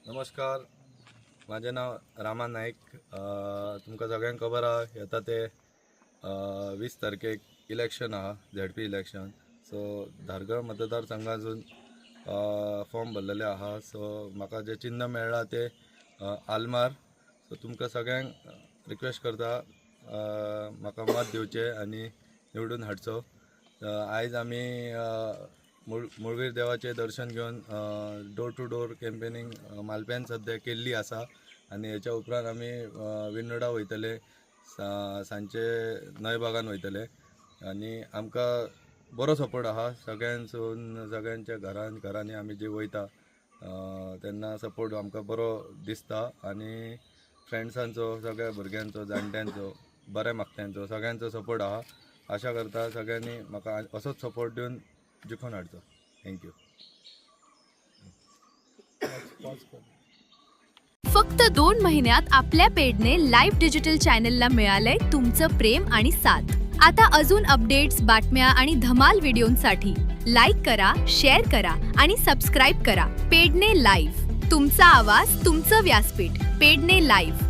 नमस्कार, माझे नाव रामा नाईक. तुमकां सगळ्यांक खबर आहा येता ते 20 तारखेक इलेक्शन आहा, झेडपी इलेक्शन. सो धारगळ मतदारसंघातून फॉर्म भरलेले आहा. सो म्हाका जे चिन्ह मेळ्ळा ते आलमार. सो तुमकां सगळ्यांक रिक्वेस्ट करता म्हाका मत दिवचे आनी निवडून हाडचो. आयज आमी मुळवीर देवाचे दर्शन घेवन डोर टू डोर कॅम्पेनींग मालप्यान सद्या केल्ली आसा आनी हेच्या उपरांत आमी विनोडा वयतले, सांचे नयबागान वयतले आनी आमकां बरो सपोर्ट आहा सगळ्यांसून. सगळ्यांच्या घरांनी आमी जे वयता तेन्ना सपोर्ट आमकां बरो दिसता आनी फ्रेंड्सांचो, सगळ्या भुरग्यांचो, जाणट्यांचो, बऱ्या मागत्यांचो सगळ्यांचो सपोर्ट आहा. आशा करता सगळ्यांनी म्हाका असोच सपोर्ट दिवन जिखून हाडचो. थँक्यू. फक्त 2 महिन्यात आपल्या पेडने लाईव्ह डिजिटल चॅनलला मिळालंय तुमचं प्रेम आणि साथ. आता अजून अपडेट्स, बातम्या आणि धमाल व्हिडिओंसाठी लाईक करा, शेअर करा आणि सबस्क्राईब करा. पेडने लाईव्ह, तुमचा आवाज, तुमचं व्यासपीठ. पेडने लाईव्ह.